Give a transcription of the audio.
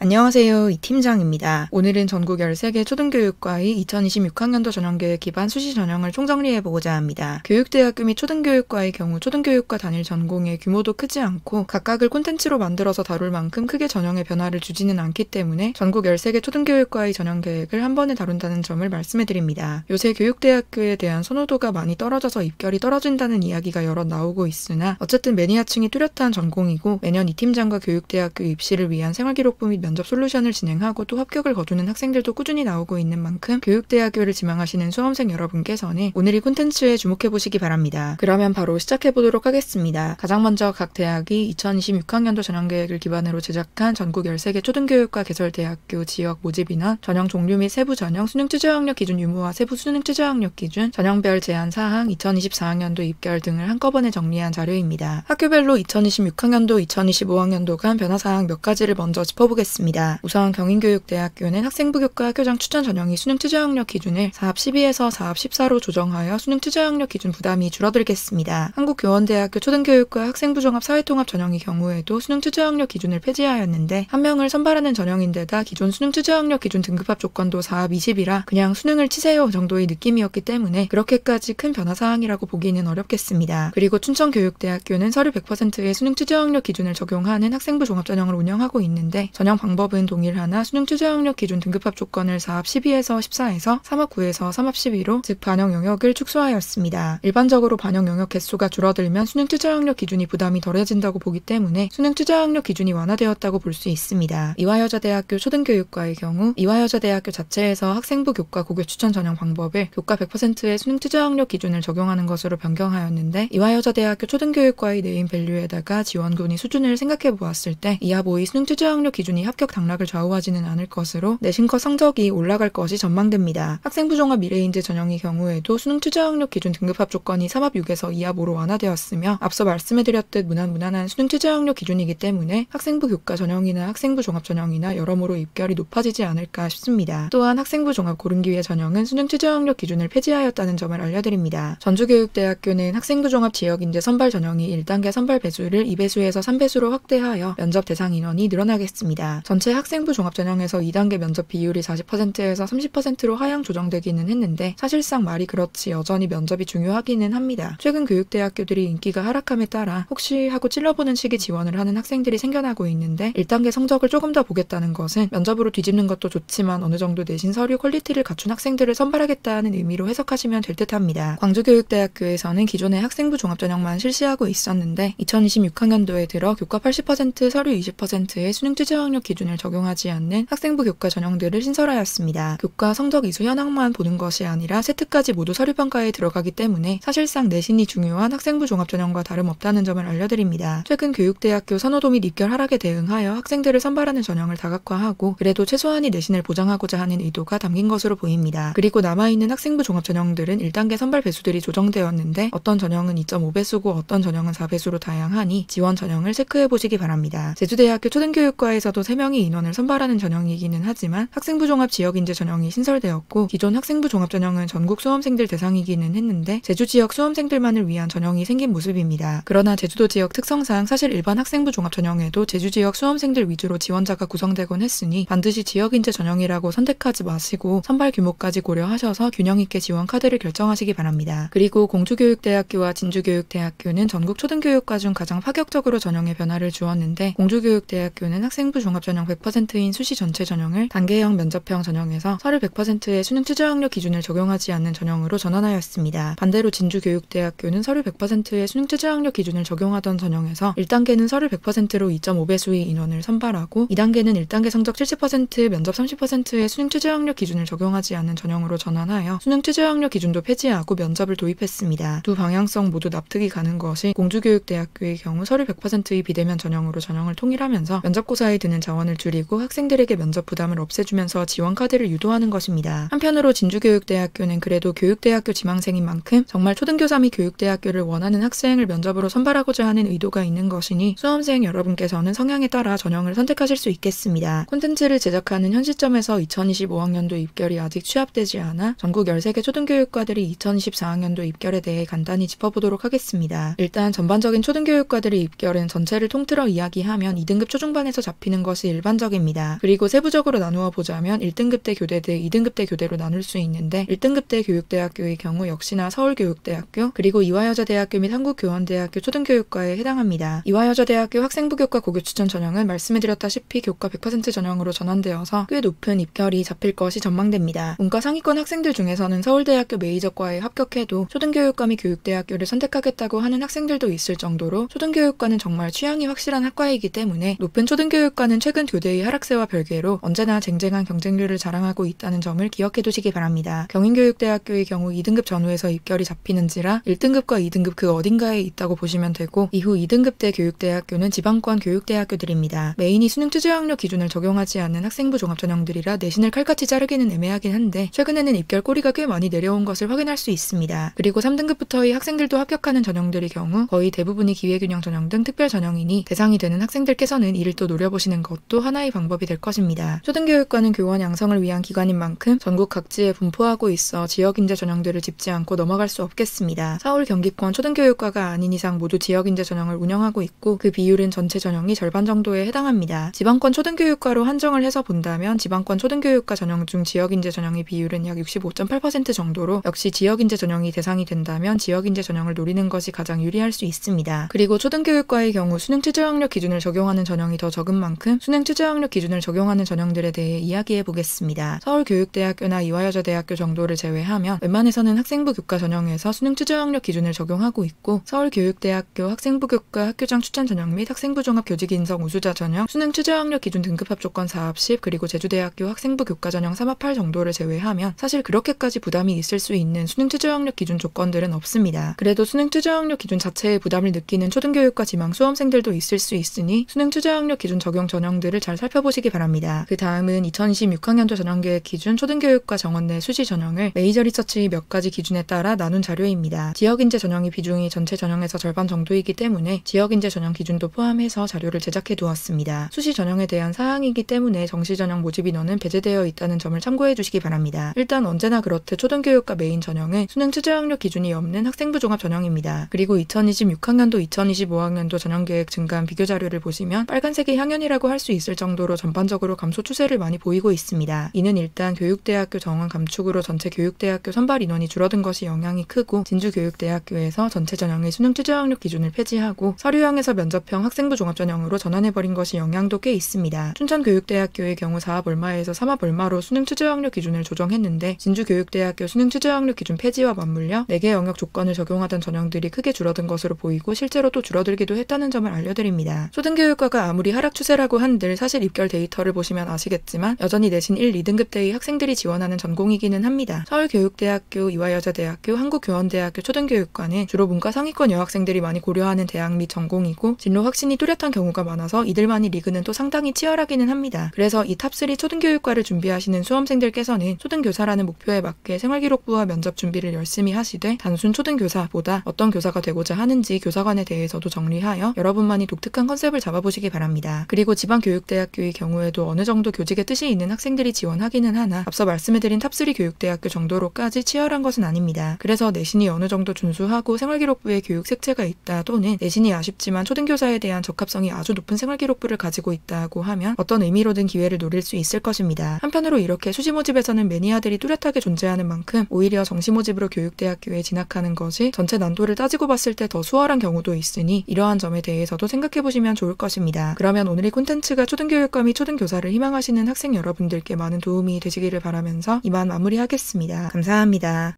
안녕하세요. 이 팀장입니다. 오늘은 전국 13개 초등교육과의 2026학년도 전형계획 기반 수시 전형을 총정리해보고자 합니다. 교육대학교 및 초등교육과의 경우 초등교육과 단일 전공의 규모도 크지 않고 각각을 콘텐츠로 만들어서 다룰 만큼 크게 전형의 변화를 주지는 않기 때문에 전국 13개 초등교육과의 전형계획을 한 번에 다룬다는 점을 말씀해드립니다. 요새 교육대학교에 대한 선호도가 많이 떨어져서 입결이 떨어진다는 이야기가 여러 나오고 있으나 어쨌든 매니아층이 뚜렷한 전공이고 매년 이 팀장과 교육대학교 입시를 위한 생활기록부 및 면접 솔루션을 진행하고 또 합격을 거두는 학생들도 꾸준히 나오고 있는 만큼 교육대학교를 지망하시는 수험생 여러분께서는 오늘 이 콘텐츠에 주목해보시기 바랍니다. 그러면 바로 시작해보도록 하겠습니다. 가장 먼저 각 대학이 2026학년도 전형계획을 기반으로 제작한 전국 13개 초등교육과 개설대학교 지역 모집인원, 전형 종류 및 세부 전형, 수능 최저학력 기준 유무와 세부 수능 최저학력 기준, 전형별 제한 사항, 2024학년도 입결 등을 한꺼번에 정리한 자료입니다. 학교별로 2026학년도, 2025학년도 간 변화사항 몇 가지를 먼저 짚어보겠습니다. 우선 경인교육대학교는 학생부 교과 학교장 추천 전형이 수능 최저학력 기준을 4합 12에서 4합 14로 조정하여 수능 최저학력 기준 부담이 줄어들겠습니다. 한국교원대학교 초등교육과 학생부 종합 사회통합 전형의 경우에도 수능 최저학력 기준을 폐지하였는데 한 명을 선발하는 전형인데다 기존 수능 최저학력 기준 등급합 조건도 4합 20이라 그냥 수능을 치세요 정도의 느낌이었기 때문에 그렇게까지 큰 변화사항이라고 보기는 어렵겠습니다. 그리고 춘천교육대학교는 서류 100%의 수능 최저학력 기준을 적용하는 학생부 종합 전형을 운영하고 있는데 전형 방법은 동일하나 수능 최저학력 기준 등급합 조건을 4합 12에서 14에서 3합 9에서 3합 12로 즉 반영 영역을 축소하였습니다. 일반적으로 반영 영역 개수가 줄어들면 수능 최저학력 기준이 부담이 덜해진다고 보기 때문에 수능 최저학력 기준이 완화되었다고 볼 수 있습니다. 이화여자대학교 초등교육과의 경우 이화여자대학교 자체에서 학생부 교과 고교 추천 전형 방법을 교과 100%의 수능 최저학력 기준을 적용하는 것으로 변경하였는데 이화여자대학교 초등교육과의 네임밸류에다가 지원군이 수준을 생각해 보았을 때 2합 5의 수능 최저학력 기준이 합격 당락을 좌우하지는 않을 것으로 내신컷 성적이 올라갈 것이 전망됩니다. 학생부 종합 미래인재 전형의 경우에도 수능 최저학력 기준 등급합 조건이 3합 6에서 2합 5로 완화되었으며 앞서 말씀해드렸듯 무난한 수능 최저학력 기준이기 때문에 학생부 교과 전형이나 학생부 종합 전형이나 여러모로 입결이 높아지지 않을까 싶습니다. 또한 학생부 종합 고른기회 전형은 수능 최저학력 기준을 폐지하였다는 점을 알려드립니다. 전주교육대학교는 학생부 종합 지역인재 선발 전형이 1단계 선발 배수를 2배수에서 3배수로 확대하여 면접 대상 인원이 늘어나겠습니다. 전체 학생부 종합 전형에서 2단계 면접 비율이 40%에서 30%로 하향 조정되기는 했는데 사실상 말이 그렇지 여전히 면접이 중요하기는 합니다. 최근 교육대학교들이 인기가 하락함에 따라 혹시 하고 찔러보는 식의 지원을 하는 학생들이 생겨나고 있는데 1단계 성적을 조금 더 보겠다는 것은 면접으로 뒤집는 것도 좋지만 어느 정도 내신 서류 퀄리티를 갖춘 학생들을 선발하겠다는 의미로 해석하시면 될 듯합니다. 광주교육대학교에서는 기존의 학생부 종합 전형만 실시하고 있었는데 2026학년도에 들어 교과 80% 서류 20%의 수능 최저학력 기준을 적용하지 않는 학생부 교과 전형들을 신설하였습니다. 교과 성적 이수 현황만 보는 것이 아니라 세트까지 모두 서류평가에 들어가기 때문에 사실상 내신이 중요한 학생부 종합 전형과 다름없다는 점을 알려드립니다. 최근 교육대학교 선호도 및 입결 하락에 대응하여 학생들을 선발하는 전형을 다각화하고 그래도 최소한의 내신을 보장하고자 하는 의도가 담긴 것으로 보입니다. 그리고 남아있는 학생부 종합 전형들은 1단계 선발 배수들이 조정되었는데 어떤 전형은 2.5배수고 어떤 전형은 4배수로 다양하니 지원 전형을 체크해보시기 바랍니다. 제주대학교 초등교육과에서도 3명의 인원을 선발하는 전형이기는 하지만 학생부 종합 지역인재 전형이 신설되었고 기존 학생부 종합 전형은 전국 수험생들 대상이기는 했는데 제주 지역 수험생들만을 위한 전형이 생긴 모습입니다. 그러나 제주도 지역 특성상 사실 일반 학생부 종합 전형에도 제주 지역 수험생들 위주로 지원자가 구성되곤 했으니 반드시 지역인재 전형이라고 선택하지 마시고 선발 규모까지 고려하셔서 균형 있게 지원 카드를 결정하시기 바랍니다. 그리고 공주교육대학교와 진주교육대학교는 전국 초등교육과 중 가장 파격적으로 전형에 변화를 주었는데 공주교육대학교는 학생부 종합 전형 100%인 수시 전체 전형을 단계형 면접형 전형에서 서류 100%의 수능 최저학력 기준을 적용하지 않는 전형으로 전환하였습니다. 반대로 진주교육대학교는 서류 100%의 수능 최저학력 기준을 적용하던 전형에서 1단계는 서류 100%로 2.5배수의 인원을 선발하고 2단계는 1단계 성적 70% 면접 30%의 수능 최저학력 기준을 적용하지 않는 전형으로 전환하여 수능 최저학력 기준도 폐지하고 면접을 도입했습니다. 두 방향성 모두 납득이 가는 것이 공주교육대학교의 경우 서류 100%의 비대면 전형으로 전형을 통일하면서 면접고사에 드는 자원을 줄이고 학생들에게 면접 부담을 없애주면서 지원 카드를 유도하는 것입니다. 한편으로 진주교육대학교는 그래도 교육대학교 지망생인 만큼 정말 초등교3 및 교육대학교를 원하는 학생을 면접으로 선발하고자 하는 의도가 있는 것이니 수험생 여러분께서는 성향에 따라 전형을 선택하실 수 있겠습니다. 콘텐츠를 제작하는 현 시점에서 2025학년도 입결이 아직 취합되지 않아 전국 13개 초등교육과들이 2024학년도 입결에 대해 간단히 짚어보도록 하겠습니다. 일단 전반적인 초등교육과들의 입결은 전체를 통틀어 이야기하면 2등급 초중반에서 잡히는 것이 일반적입니다. 그리고 세부적으로 나누어 보자면 1등급대 교대 대 2등급대 교대로 나눌 수 있는데 1등급대 교육대학교의 경우 역시나 서울교육대학교 그리고 이화여자대학교 및 한국교원대학교 초등교육과에 해당합니다. 이화여자대학교 학생부 교과 고교 추천 전형은 말씀드렸다시피 교과 100% 전형으로 전환되어서 꽤 높은 입결이 잡힐 것이 전망됩니다. 문과 상위권 학생들 중에서는 서울대학교 메이저과에 합격해도 초등교육과 및 교육대학교를 선택하겠다고 하는 학생들도 있을 정도로 초등교육과는 정말 취향이 확실한 학과이기 때문에 높은 초등교육과는 최근 교대의 하락세와 별개로 언제나 쟁쟁한 경쟁률을 자랑하고 있다는 점을 기억해 두시기 바랍니다. 경인교육대학교의 경우 2등급 전후에서 입결이 잡히는지라 1등급과 2등급 그 어딘가에 있다고 보시면 되고 이후 2등급대 교육대학교는 지방권 교육대학교들입니다. 메인이 수능 최저학력 기준을 적용하지 않는 학생부 종합전형들이라 내신을 칼같이 자르기는 애매하긴 한데 최근에는 입결 꼬리가 꽤 많이 내려온 것을 확인할 수 있습니다. 그리고 3등급부터의 학생들도 합격하는 전형들의 경우 거의 대부분이 기회균형 전형 등 특별 전형이니 대상이 되는 학생들께서는 이를 또 노려보시는 것도 하나의 방법이 될 것입니다. 초등교육과는 교원 양성을 위한 기관인 만큼 전국 각지에 분포하고 있어 지역인재 전형들을 짚지 않고 넘어갈 수 없겠습니다. 서울 경기권 초등교육과가 아닌 이상 모두 지역인재 전형을 운영하고 있고 그 비율은 전체 전형이 절반 정도에 해당합니다. 지방권 초등교육과로 한정을 해서 본다면 지방권 초등교육과 전형 중 지역인재 전형의 비율은 약 65.8% 정도로 역시 지역인재 전형이 대상이 된다면 지역인재 전형을 노리는 것이 가장 유리할 수 있습니다. 그리고 초등교육과의 경우 수능 최저학력 기준을 적용하는 전형이 더 적은 만큼 수능 최저학력 기준을 적용하는 전형들에 대해 이야기해 보겠습니다. 서울교육대학교나 이화여자대학교 정도를 제외하면 웬만해서는 학생부 교과 전형에서 수능 최저학력 기준을 적용하고 있고 서울교육대학교 학생부 교과 학교장 추천 전형 및 학생부 종합 교직 인성 우수자 전형, 수능 최저학력 기준 등급합 조건 4합 10 그리고 제주대학교 학생부 교과 전형 3합 8 정도를 제외하면 사실 그렇게까지 부담이 있을 수 있는 수능 최저학력 기준 조건들은 없습니다. 그래도 수능 최저학력 기준 자체에 부담을 느끼는 초등교육과 지망 수험생들도 있을 수 있으니 수능 최저학력 기준 적용 전형들을 잘 살펴보시기 바랍니다. 그 다음은 2026학년도 전형계획 기준 초등교육과 정원 내 수시 전형을 메이저 리서치의 몇 가지 기준에 따라 나눈 자료입니다. 지역인재 전형의 비중이 전체 전형에서 절반 정도이기 때문에 지역인재 전형 기준도 포함해서 자료를 제작해 두었습니다. 수시 전형에 대한 사항이기 때문에 정시 전형 모집 인원은 배제되어 있다는 점을 참고해 주시기 바랍니다. 일단 언제나 그렇듯 초등교육과 메인 전형은 수능 최저학력 기준이 없는 학생부 종합 전형입니다. 그리고 2026학년도 2025학년도 전형계획 증가한 비교 자료를 보시면 빨간색이 향연이라고 할 수 있을 정도로 전반적으로 감소 추세를 많이 보이고 있습니다. 이는 일단 교육대학교 정원 감축으로 전체 교육대학교 선발 인원이 줄어든 것이 영향이 크고 진주교육대학교에서 전체 전형의 수능 최저학력 기준을 폐지하고 서류형에서 면접형 학생부 종합전형으로 전환해버린 것이 영향도 꽤 있습니다. 춘천교육대학교의 경우 4합 얼마에서 3합 얼마로 수능 최저학력 기준을 조정했는데 진주교육대학교 수능 최저학력 기준 폐지와 맞물려 4개 영역 조건을 적용하던 전형들이 크게 줄어든 것으로 보이고 실제로 또 줄어들기도 했다는 점을 알려드립니다. 초등교육과가 아무리 하락 추세라고 한들 사실 입결 데이터를 보시면 아시겠지만 여전히 내신 1, 2등급대의 학생들이 지원하는 전공이기는 합니다. 서울교육대학교, 이화여자대학교, 한국교원대학교 초등교육과는 주로 문과 상위권 여학생들이 많이 고려하는 대학 및 전공이고 진로 확신이 뚜렷한 경우가 많아서 이들만의 리그는 또 상당히 치열하기는 합니다. 그래서 이 탑3 초등교육과를 준비하시는 수험생들께서는 초등교사라는 목표에 맞게 생활기록부와 면접 준비를 열심히 하시되 단순 초등교사보다 어떤 교사가 되고자 하는지 교사관에 대해서도 정리하여 여러분만이 독특한 컨셉을 잡아보시기 바랍니다. 그리고 지방교육대학교의 경우에도 어느 정도 교직의 뜻이 있는 학생들이 지원하기는 하나 앞서 말씀해드린 탑3 교육대학교 정도로까지 치열한 것은 아닙니다. 그래서 내신이 어느 정도 준수하고 생활기록부에 교육 색채가 있다 또는 내신이 아쉽지만 초등교사에 대한 적합성이 아주 높은 생활기록부를 가지고 있다고 하면 어떤 의미로든 기회를 노릴 수 있을 것입니다. 한편으로 이렇게 수시 모집에서는 매니아들이 뚜렷하게 존재하는 만큼 오히려 정시 모집으로 교육대학교에 진학하는 것이 전체 난도를 따지고 봤을 때 더 수월한 경우도 있으니 이러한 점에 대해서도 생각해보시면 좋을 것입니다. 그러면 오늘의 콘텐츠가 초등교육과 및 초등교사를 희망하시는 학생 여러분들께 많은 도움이 되시기를 바라면서 이만 마무리하겠습니다. 감사합니다.